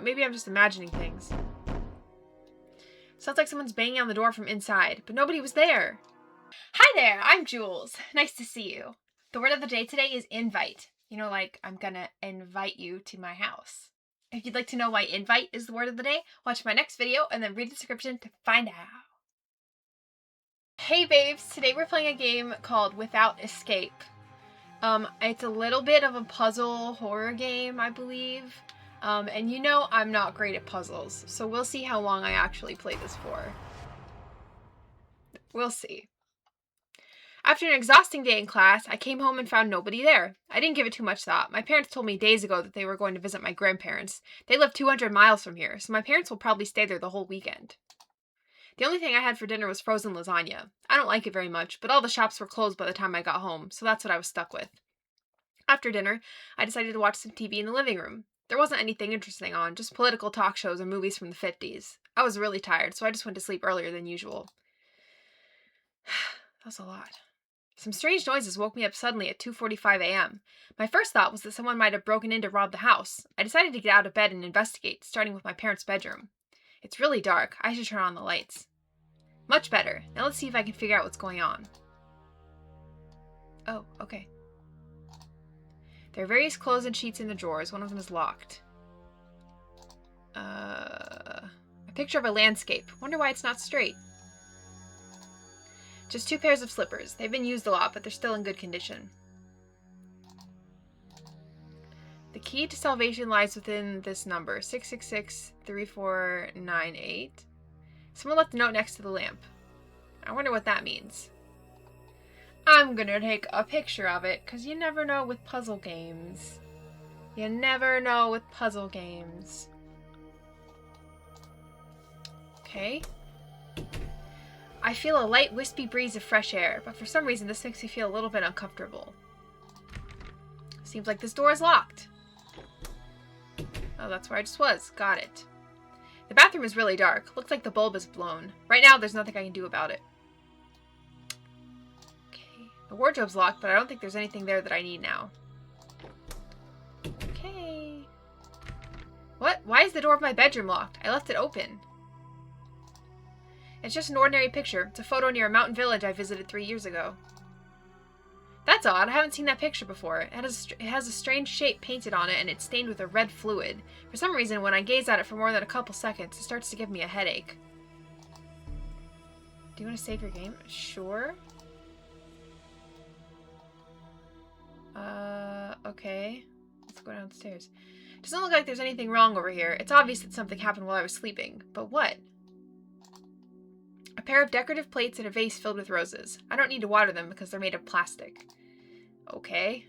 but maybe I'm just imagining things. Sounds like someone's banging on the door from inside, but nobody was there. Hi there, I'm Jules. Nice to see you. The word of the day today is invite. You know, like, I'm gonna invite you to my house. If you'd like to know why invite is the word of the day, watch my next video and then read the description to find out. Hey babes, today we're playing a game called Without Escape. It's a little bit of a puzzle horror game, I believe. And you know I'm not great at puzzles, so we'll see how long I actually play this for. We'll see. After an exhausting day in class, I came home and found nobody there. I didn't give it too much thought. My parents told me days ago that they were going to visit my grandparents. They live 200 miles from here, so my parents will probably stay there the whole weekend. The only thing I had for dinner was frozen lasagna. I don't like it very much, but all the shops were closed by the time I got home, so that's what I was stuck with. After dinner, I decided to watch some TV in the living room. There wasn't anything interesting on, just political talk shows and movies from the 50s. I was really tired, so I just went to sleep earlier than usual. That was a lot. Some strange noises woke me up suddenly at 2:45 a.m. My first thought was that someone might have broken in to rob the house. I decided to get out of bed and investigate, starting with my parents' bedroom. It's really dark. I should turn on the lights. Much better. Now let's see if I can figure out what's going on. Oh, okay. There are various clothes and sheets in the drawers. One of them is locked. A picture of a landscape. Wonder why it's not straight. Just 2 pairs of slippers. They've been used a lot, but they're still in good condition. The key to salvation lies within this number, 666-3498. Someone left a note next to the lamp. I wonder what that means. I'm gonna take a picture of it, because you never know with puzzle games. You never know with puzzle games. Okay. I feel a light, wispy breeze of fresh air, but for some reason this makes me feel a little bit uncomfortable. Seems like this door is locked. Oh, that's where I just was. Got it. The bathroom is really dark. Looks like the bulb is blown. Right now, there's nothing I can do about it. Okay. The wardrobe's locked, but I don't think there's anything there that I need now. Okay. What? Why is the door of my bedroom locked? I left it open. It's just an ordinary picture. It's a photo near a mountain village I visited 3 years ago. That's odd. I haven't seen that picture before. It has a strange shape painted on it, and it's stained with a red fluid. For some reason, when I gaze at it for more than a couple seconds, it starts to give me a headache. Do you want to save your game? Sure. Okay. Let's go downstairs. Doesn't look like there's anything wrong over here. It's obvious that something happened while I was sleeping. But what? A pair of decorative plates and a vase filled with roses. I don't need to water them because they're made of plastic. Okay.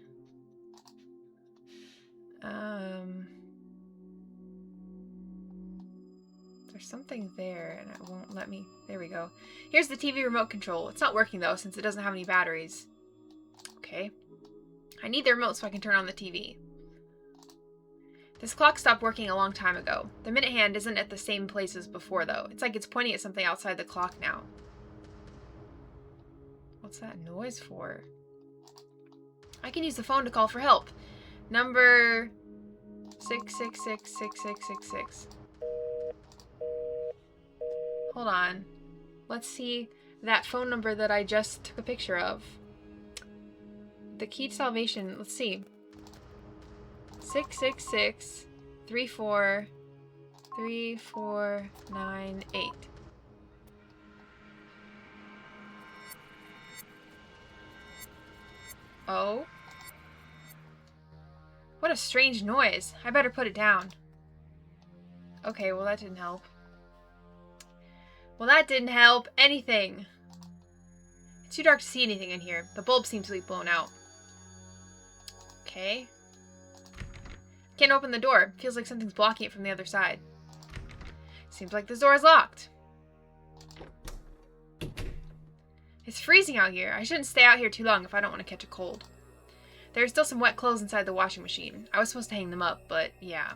There's something there and it won't let me... There we go. Here's the TV remote control. It's not working though since it doesn't have any batteries. Okay. I need the remote so I can turn on the TV. This clock stopped working a long time ago. The minute hand isn't at the same place as before, though. It's like it's pointing at something outside the clock now. What's that noise for? I can use the phone to call for help. Number 666-6666. Hold on. Let's see that phone number that I just took a picture of. The key to salvation. Let's see. 666-3498. Oh. What a strange noise. I better put it down. Okay, well that didn't help. Well, that didn't help anything. It's too dark to see anything in here. The bulb seems to be blown out. Okay. Can't open the door. Feels like something's blocking it from the other side. Seems like this door is locked. It's freezing out here. I shouldn't stay out here too long if I don't want to catch a cold. There are still some wet clothes inside the washing machine. I was supposed to hang them up, but yeah.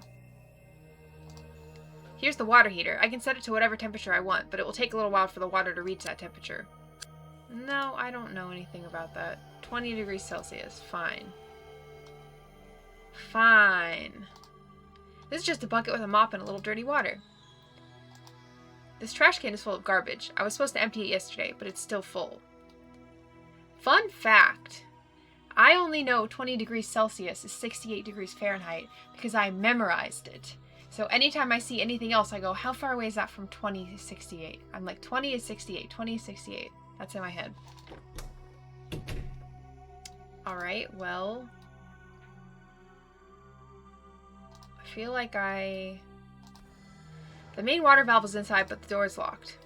Here's the water heater. I can set it to whatever temperature I want, but it will take a little while for the water to reach that temperature. No, I don't know anything about that. 20 degrees Celsius. Fine. Fine. This is just a bucket with a mop and a little dirty water. This trash can is full of garbage. I was supposed to empty it yesterday, but it's still full. Fun fact. I only know 20 degrees Celsius is 68 degrees Fahrenheit because I memorized it. So anytime I see anything else, I go, how far away is that from 20 to 68? I'm like, 20 is 68, 20 is 68. That's in my head. Alright, well. I feel like the main water valve is inside, but the door is locked.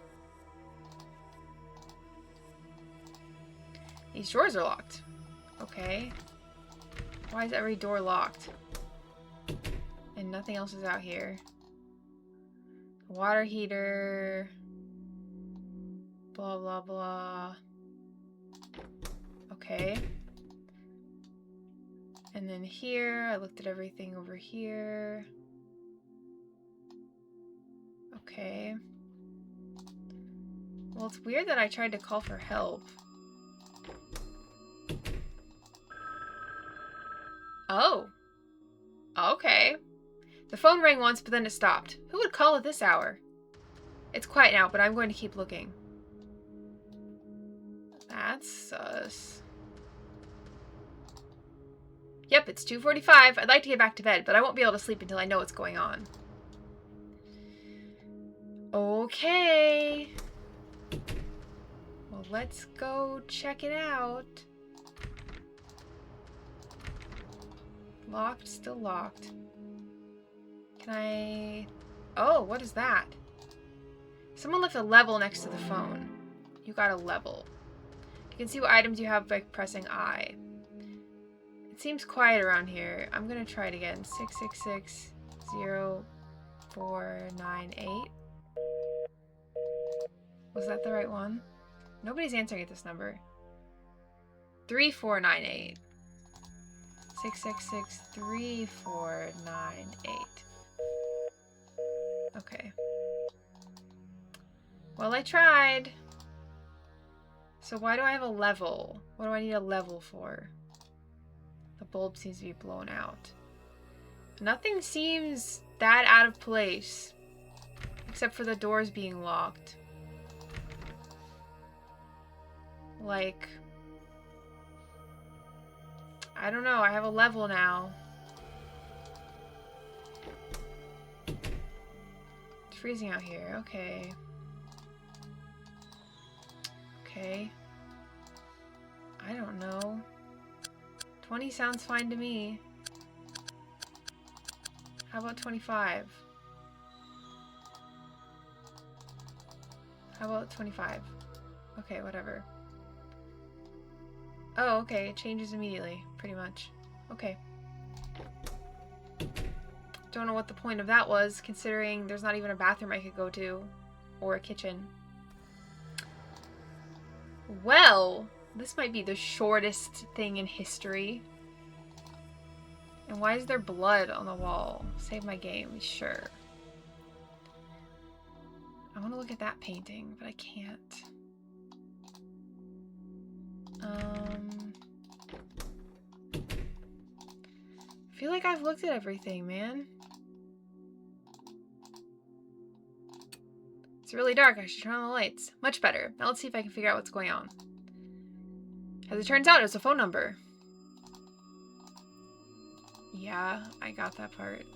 These drawers are locked. Okay. Why is every door locked? And nothing else is out here. Water heater. Blah, blah, blah. Okay. And then here, I looked at everything over here. Okay. Well, it's weird that I tried to call for help. Oh. Okay. The phone rang once, but then it stopped. Who would call at this hour? It's quiet now, but I'm going to keep looking. That's sus. Yep, it's 2:45. I'd like to get back to bed, but I won't be able to sleep until I know what's going on. Okay. Well, let's go check it out. Locked, still locked. Can I... Oh, what is that? Someone left a level next to the phone. You got a level. You can see what items you have by pressing I. It seems quiet around here. I'm gonna try it again. 666-0498. Was that the right one? Nobody's answering at this number. 3498. 666-3498. Okay. Well, I tried. So why do I have a level? What do I need a level for? The bulb seems to be blown out. Nothing seems that out of place. Except for the doors being locked. Like... I don't know, I have a level now. It's freezing out here, okay. Okay. I don't know. 20 sounds fine to me. How about 25? How about 25? Okay, whatever. Oh, okay, it changes immediately, pretty much. Okay. Don't know what the point of that was, considering there's not even a bathroom I could go to. Or a kitchen. Well, this might be the shortest thing in history. And why is there blood on the wall? Save my game, sure. I want to look at that painting, but I can't. I feel like I've looked at everything, man. It's really dark. I should turn on the lights. Much better. Now let's see if I can figure out what's going on. As it turns out, it was a phone number. Yeah, I got that part.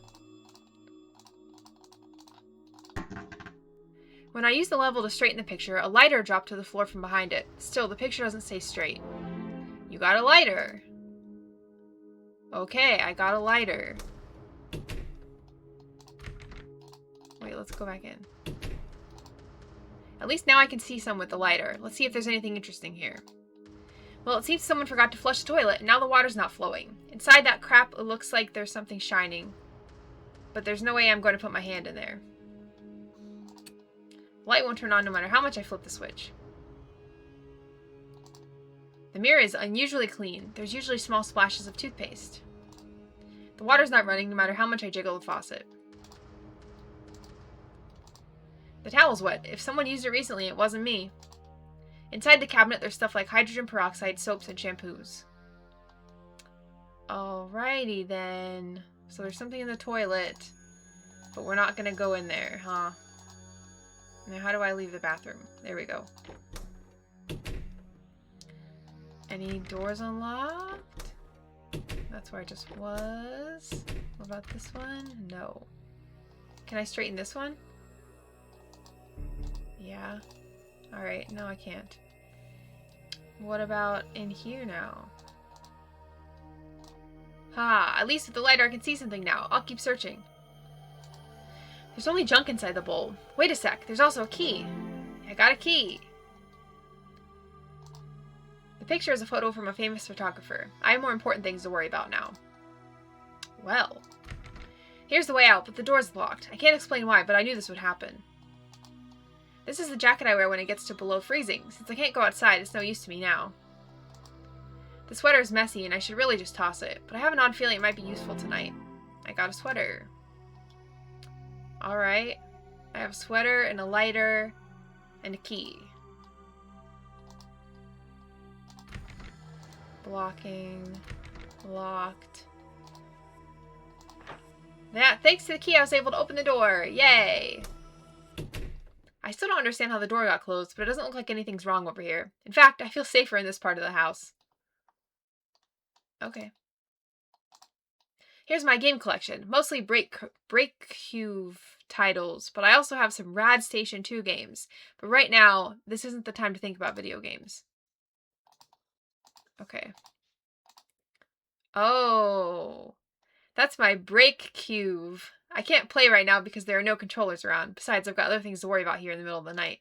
When I used the level to straighten the picture, a lighter dropped to the floor from behind it. Still, the picture doesn't stay straight. You got a lighter. Okay, I got a lighter. Wait, let's go back in. At least now I can see some with the lighter. Let's see if there's anything interesting here. Well, it seems someone forgot to flush the toilet, and now the water's not flowing. Inside that crap, it looks like there's something shining. But there's no way I'm going to put my hand in there. The light won't turn on no matter how much I flip the switch. The mirror is unusually clean. There's usually small splashes of toothpaste. The water's not running no matter how much I jiggle the faucet. The towel's wet. If someone used it recently, it wasn't me. Inside the cabinet, there's stuff like hydrogen peroxide, soaps, and shampoos. Alrighty then. So there's something in the toilet. But we're not gonna go in there, huh? Now, how do I leave the bathroom? There we go. Any doors unlocked? That's where I just was. What about this one? No. Can I straighten this one? Yeah. Alright, no I can't. What about in here now? Ha! At least with the lighter I can see something now. I'll keep searching. There's only junk inside the bowl. Wait a sec, there's also a key. I got a key. The picture is a photo from a famous photographer. I have more important things to worry about now. Well. Here's the way out, but the door's locked. I can't explain why, but I knew this would happen. This is the jacket I wear when it gets to below freezing. Since I can't go outside, it's no use to me now. The sweater is messy, and I should really just toss it, but I have an odd feeling it might be useful tonight. I got a sweater. Alright. I have a sweater, and a lighter, and a key. Blocking. Locked. Yeah, thanks to the key I was able to open the door. Yay! I still don't understand how the door got closed, but it doesn't look like anything's wrong over here. In fact, I feel safer in this part of the house. Okay. Here's my game collection. Mostly Breakcube titles, but I also have some Rad Station 2 games. But right now, this isn't the time to think about video games. Okay. Oh. That's my Breakcube. I can't play right now because there are no controllers around. Besides, I've got other things to worry about here in the middle of the night.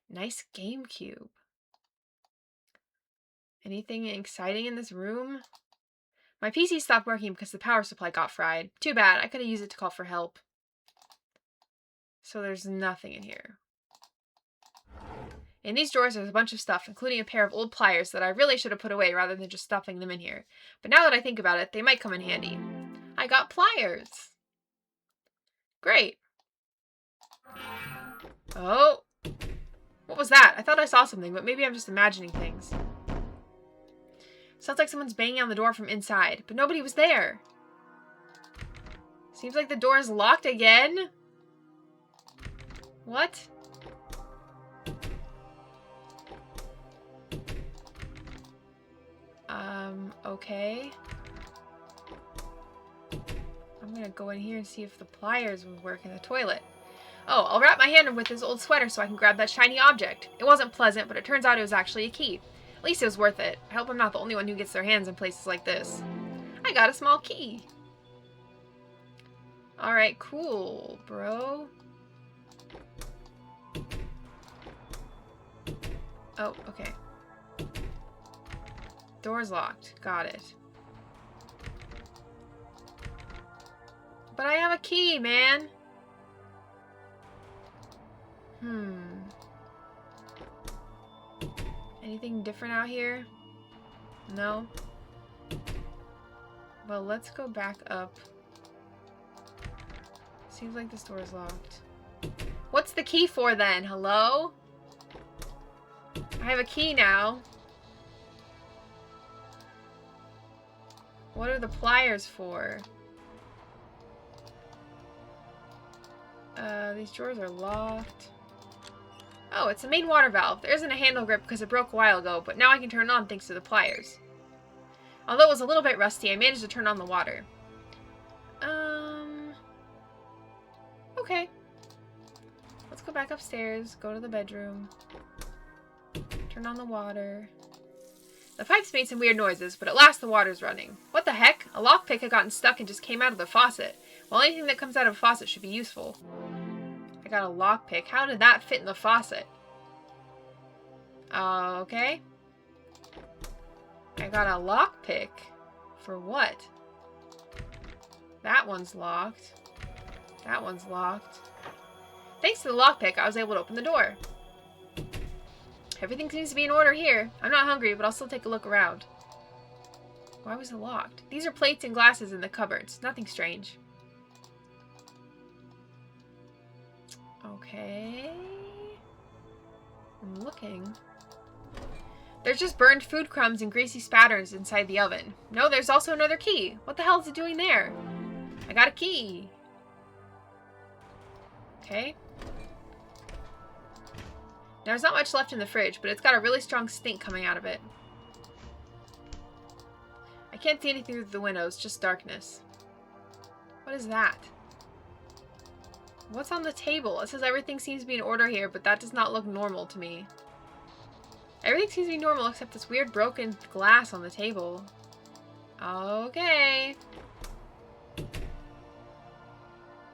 Nice GameCube. Anything exciting in this room? My PC stopped working because the power supply got fried. Too bad. I could have used it to call for help. So there's nothing in here. In these drawers there's a bunch of stuff, including a pair of old pliers that I really should have put away rather than just stuffing them in here. But now that I think about it, they might come in handy. I got pliers! Great. Oh. What was that? I thought I saw something, but maybe I'm just imagining things. Sounds like someone's banging on the door from inside, but nobody was there. Seems like the door is locked again. What? Okay. I'm gonna go in here and see if the pliers would work in the toilet. Oh, I'll wrap my hand with this old sweater so I can grab that shiny object. It wasn't pleasant, but it turns out it was actually a key. At least it was worth it. I hope I'm not the only one who gets their hands in places like this. I got a small key. Alright, cool, bro. Oh, okay. Door's locked. Got it. But I have a key, man. Anything different out here? No? Well, let's go back up. Seems like this door is locked. What's the key for then? Hello? I have a key now. What are the pliers for? These drawers are locked. Oh, it's the main water valve. There isn't a handle grip because it broke a while ago, but now I can turn it on thanks to the pliers. Although it was a little bit rusty, I managed to turn on the water. Okay. Let's go back upstairs, go to the bedroom. Turn on the water. The pipes made some weird noises, but at last the water's running. What the heck? A lockpick had gotten stuck and just came out of the faucet. Well, anything that comes out of a faucet should be useful. I got a lockpick. How did that fit in the faucet? Okay. I got a lockpick. For what? That one's locked. That one's locked. Thanks to the lockpick, I was able to open the door. Everything seems to be in order here. I'm not hungry, but I'll still take a look around. Why was it locked? These are plates and glasses in the cupboards. Nothing strange. Okay. I'm looking. There's just burned food crumbs and greasy spatters inside the oven. No, there's also another key. What the hell is it doing there? I got a key. Okay. Now, there's not much left in the fridge, but it's got a really strong stink coming out of it. I can't see anything through the windows, just darkness. What is that? What's on the table? It says everything seems to be in order here, but that does not look normal to me. Everything seems to be normal except this weird broken glass on the table. Okay.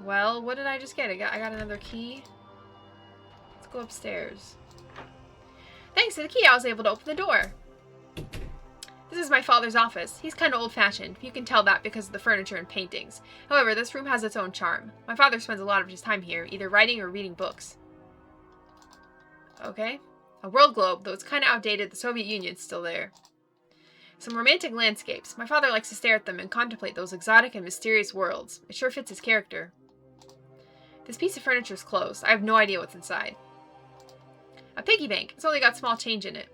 Well, what did I just get? I got another key. Let's go upstairs. Thanks to the key, I was able to open the door. This is my father's office. He's kind of old-fashioned. You can tell that because of the furniture and paintings. However, this room has its own charm. My father spends a lot of his time here, either writing or reading books. Okay. A world globe, though it's kind of outdated, the Soviet Union's still there. Some romantic landscapes. My father likes to stare at them and contemplate those exotic and mysterious worlds. It sure fits his character. This piece of furniture is closed. I have no idea what's inside. A piggy bank. It's only got small change in it.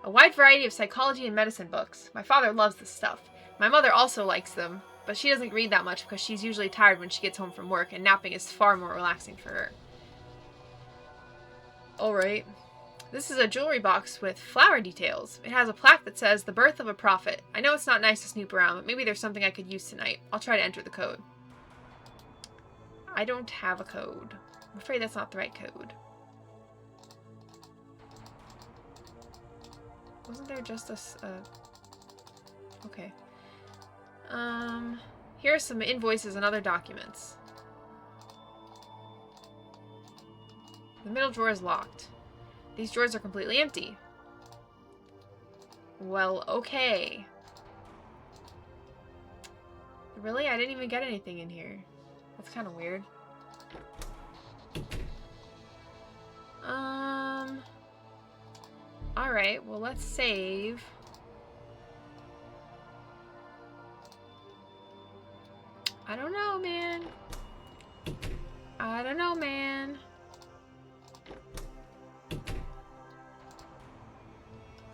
A wide variety of psychology and medicine books. My father loves this stuff. My mother also likes them, but she doesn't read that much because she's usually tired when she gets home from work, and napping is far more relaxing for her. Alright. This is a jewelry box with flower details. It has a plaque that says, "The Birth of a Prophet." I know it's not nice to snoop around, but maybe there's something I could use tonight. I'll try to enter the code. I don't have a code. I'm afraid that's not the right code. Wasn't there just okay. Here are some invoices and other documents. The middle drawer is locked. These drawers are completely empty. Well, okay. Really? I didn't even get anything in here. That's kind of weird. Alright, well, let's save. I don't know, man. I don't know, man.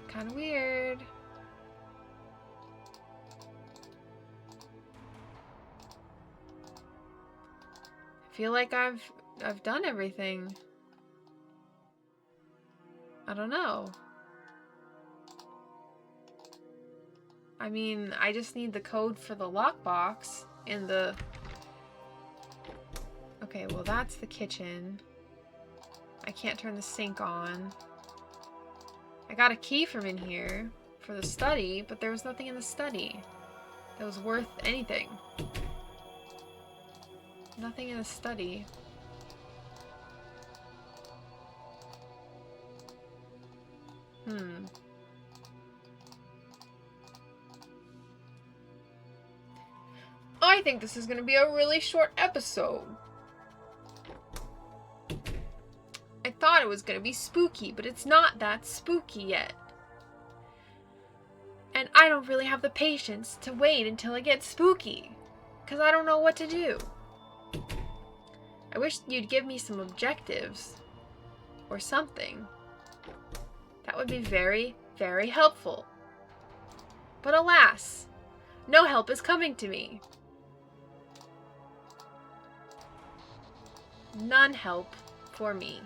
Kind of weird. I feel like I've done everything. I don't know. I mean, I just need the code for the lockbox in the... Okay, well that's the kitchen. I can't turn the sink on. I got a key from in here for the study, but there was nothing in the study that was worth anything. Nothing in the study. I think this is going to be a really short episode. I thought it was going to be spooky, but it's not that spooky yet. And I don't really have the patience to wait until it gets spooky, because I don't know what to do. I wish you'd give me some objectives or something. That would be very, very helpful. But alas, no help is coming to me. None help for me.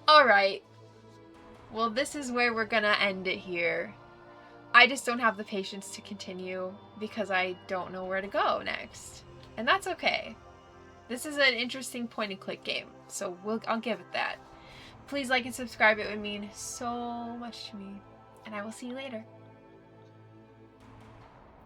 Alright. Well, this is where we're gonna end it here. I just don't have the patience to continue because I don't know where to go next. And that's okay. This is an interesting point and click game, so I'll give it that. Please like and subscribe. It would mean so much to me. And I will see you later.